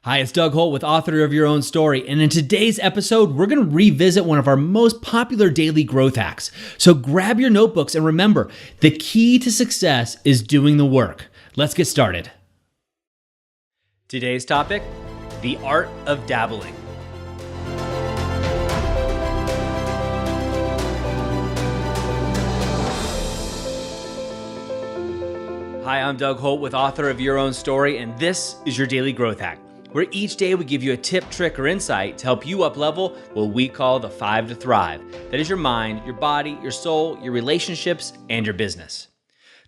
Hi, it's Doug Holt with Author of Your Own Story, and in today's episode, we're going to revisit one of our most popular daily growth hacks. So grab your notebooks and remember, the key to success is doing the work. Let's get started. Today's topic, the art of dabbling. Hi, I'm Doug Holt with Author of Your Own Story, and this is your daily growth hack, where each day we give you a tip, trick, or insight to help you up-level what we call the 5 to Thrive. That is your mind, your body, your soul, your relationships, and your business.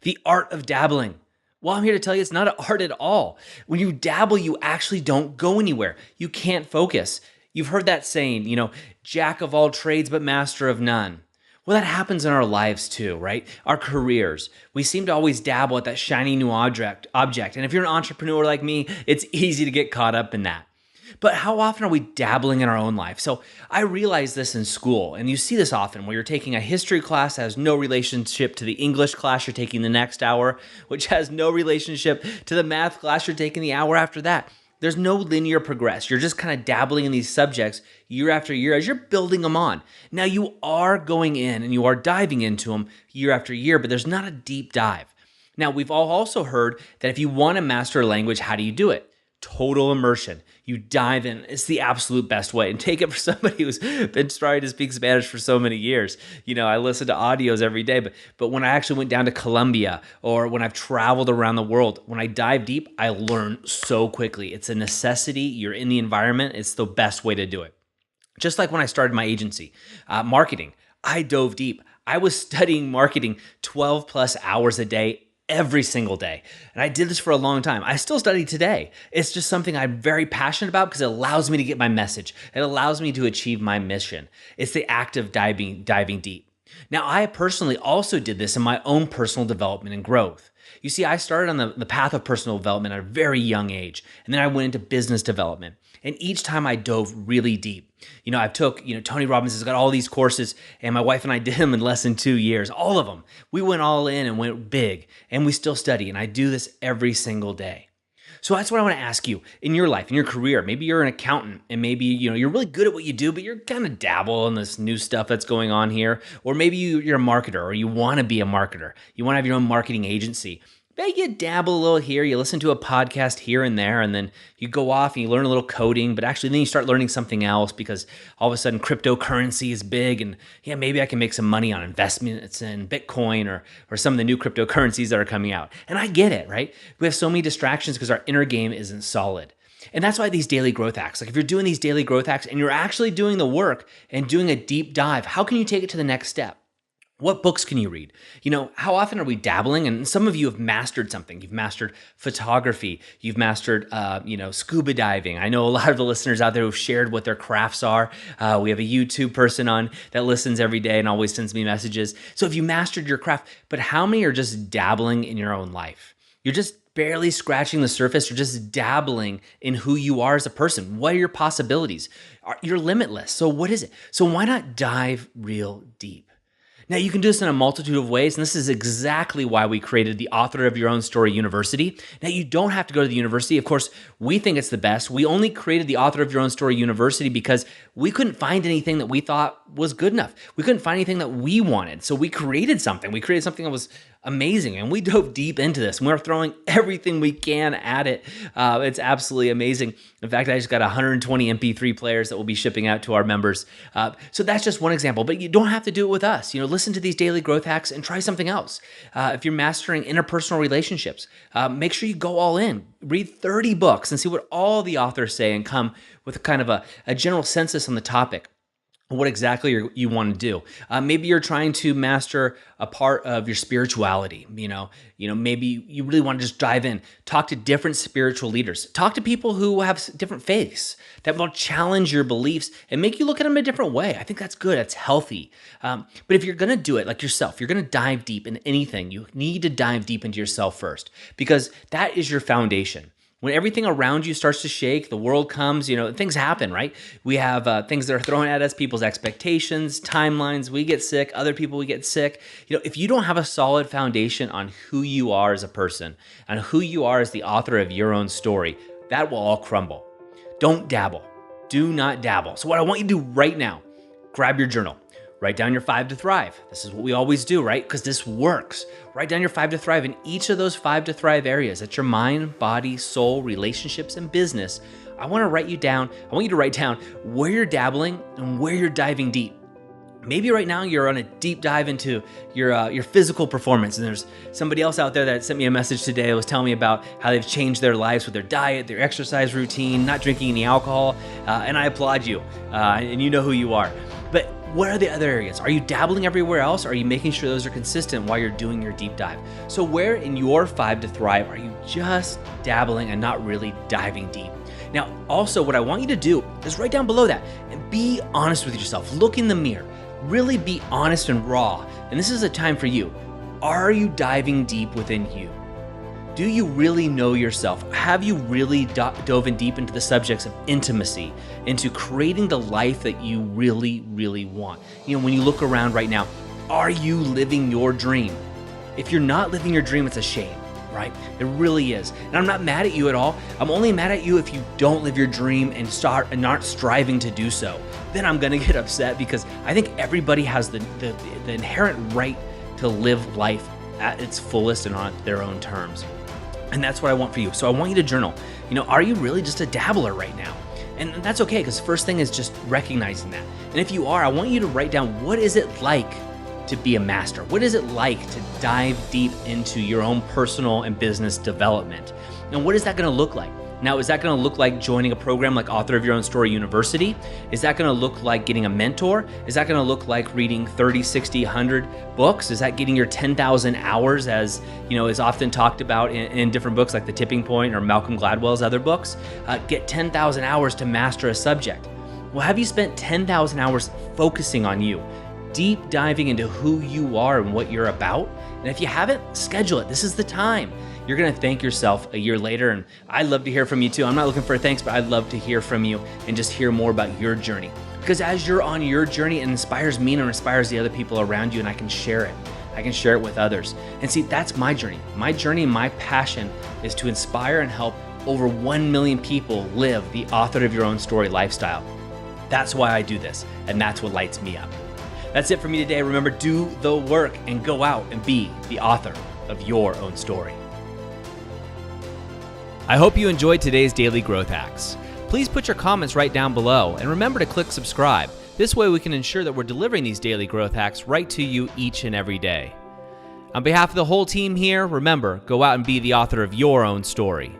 The art of dabbling. Well, I'm here to tell you it's not an art at all. When you dabble, you actually don't go anywhere. You can't focus. You've heard that saying, jack of all trades but master of none. Well, that happens in our lives too, right? Our careers. We seem to always dabble at that shiny new object. And if you're an entrepreneur like me, it's easy to get caught up in that. But how often are we dabbling in our own life? So I realized this in school, and you see this often where you're taking a history class that has no relationship to the English class you're taking the next hour, which has no relationship to the math class you're taking the hour after that. There's no linear progress. You're just kind of dabbling in these subjects year after year as you're building them on. Now you are going in and you are diving into them year after year, but there's not a deep dive. Now we've all also heard that if you want to master a language, how do you do it? Total immersion. You dive in. It's the absolute best way. And take it for somebody who's been trying to speak Spanish for so many years. I listen to audios every day, but when I actually went down to Colombia or when I've traveled around the world, when I dive deep, I learn so quickly. It's a necessity. You're in the environment. It's the best way to do it. Just like when I started my agency, marketing, I dove deep. I was studying marketing 12 plus hours a day every single day. And I did this for a long time. I still study today. It's just something I'm very passionate about because it allows me to get my message. It allows me to achieve my mission. It's the act of diving deep. Now, I personally also did this in my own personal development and growth. You see, I started on the path of personal development at a very young age, and then I went into business development. And each time I dove really deep. I've took, Tony Robbins has got all these courses, and my wife and I did them in less than 2 years, all of them. We went all in and went big, and we still study, and I do this every single day. So that's what I want to ask you in your life, in your career. Maybe you're an accountant and maybe, you're really good at what you do, but you're kind of dabble in this new stuff that's going on here. Or maybe you're a marketer or you want to be a marketer. You want to have your own marketing agency. Maybe you dabble a little here, you listen to a podcast here and there, and then you go off and you learn a little coding, but actually then you start learning something else because all of a sudden cryptocurrency is big and maybe I can make some money on investments in Bitcoin or some of the new cryptocurrencies that are coming out. And I get it, right? We have so many distractions because our inner game isn't solid. And that's why these daily growth hacks, like if you're doing these daily growth hacks and you're actually doing the work and doing a deep dive, how can you take it to the next step? What books can you read? How often are we dabbling? And some of you have mastered something. You've mastered photography. You've mastered, scuba diving. I know a lot of the listeners out there who've shared what their crafts are. We have a YouTube person on that listens every day and always sends me messages. So if you mastered your craft, but how many are just dabbling in your own life? You're just barely scratching the surface. You're just dabbling in who you are as a person. What are your possibilities? You're limitless. So what is it? So why not dive real deep? Now, you can do this in a multitude of ways, and this is exactly why we created the Author of Your Own Story University. Now, you don't have to go to the university. Of course, we think it's the best. We only created the Author of Your Own Story University because we couldn't find anything that we thought was good enough. We couldn't find anything that we wanted, so we created something. We created something that was amazing, and we dove deep into this. We're throwing everything we can at it. It's absolutely amazing. In fact, I just got 120 MP3 players that we'll be shipping out to our members. So that's just one example, but you don't have to do it with us. Listen to these daily growth hacks and try something else. If you're mastering interpersonal relationships, make sure you go all in. Read 30 books and see what all the authors say and come with kind of a general census on the topic. What exactly you want to do. Maybe you're trying to master a part of your spirituality. Maybe you really want to just dive in, talk to different spiritual leaders, talk to people who have different faiths that will challenge your beliefs and make you look at them a different way. I think that's good. It's healthy. But if you're going to do it like yourself, you're going to dive deep in anything, you need to dive deep into yourself first because that is your foundation. When everything around you starts to shake, the world comes, things happen, right? We have things that are thrown at us, people's expectations, timelines, we get sick, other people we get sick. If you don't have a solid foundation on who you are as a person and who you are as the author of your own story, that will all crumble. Don't dabble. Do not dabble. So what I want you to do right now, grab your journal. Write down your 5 to thrive. This is what we always do, right? Because this works. Write down your 5 to thrive in each of those 5 to thrive areas. That's your mind, body, soul, relationships, and business. I want you to write down where you're dabbling and where you're diving deep. Maybe right now you're on a deep dive into your physical performance, and there's somebody else out there that sent me a message today that was telling me about how they've changed their lives with their diet, their exercise routine, not drinking any alcohol, and I applaud you, and you know who you are. But what are the other areas? Are you dabbling everywhere else? Or are you making sure those are consistent while you're doing your deep dive? So where in your 5 to thrive are you just dabbling and not really diving deep? Now, also what I want you to do is write down below that and be honest with yourself. Look in the mirror. Really be honest and raw. And this is a time for you. Are you diving deep within you? Do you really know yourself? Have you really dove in deep into the subjects of intimacy, into creating the life that you really, really want? You know, when you look around right now, are you living your dream? If you're not living your dream, it's a shame, right? It really is. And I'm not mad at you at all. I'm only mad at you if you don't live your dream and aren't striving to do so. Then I'm gonna get upset because I think everybody has the inherent right to live life at its fullest and on their own terms. And that's what I want for you. So I want you to journal. You know, are you really just a dabbler right now? And that's okay, because first thing is just recognizing that. And if you are, I want you to write down, what is it like to be a master? What is it like to dive deep into your own personal and business development? And what is that gonna look like? Now, is that gonna look like joining a program like Author of Your Own Story University? Is that gonna look like getting a mentor? Is that gonna look like reading 30, 60, 100 books? Is that getting your 10,000 hours, as you know, is often talked about in different books like The Tipping Point or Malcolm Gladwell's other books? Get 10,000 hours to master a subject. Well, have you spent 10,000 hours focusing on you, deep diving into who you are and what you're about? And if you haven't, schedule it. This is the time. You're gonna thank yourself a year later, and I'd love to hear from you too. I'm not looking for thanks, but I'd love to hear from you and just hear more about your journey. Because as you're on your journey, it inspires me and it inspires the other people around you, and I can share it. I can share it with others. And see, that's my journey. My journey, my passion is to inspire and help over 1 million people live the Author of Your Own Story lifestyle. That's why I do this, and that's what lights me up. That's it for me today. Remember, do the work and go out and be the author of your own story. I hope you enjoyed today's Daily Growth Hacks. Please put your comments right down below, and remember to click subscribe. This way we can ensure that we're delivering these Daily Growth Hacks right to you each and every day. On behalf of the whole team here, remember, go out and be the author of your own story.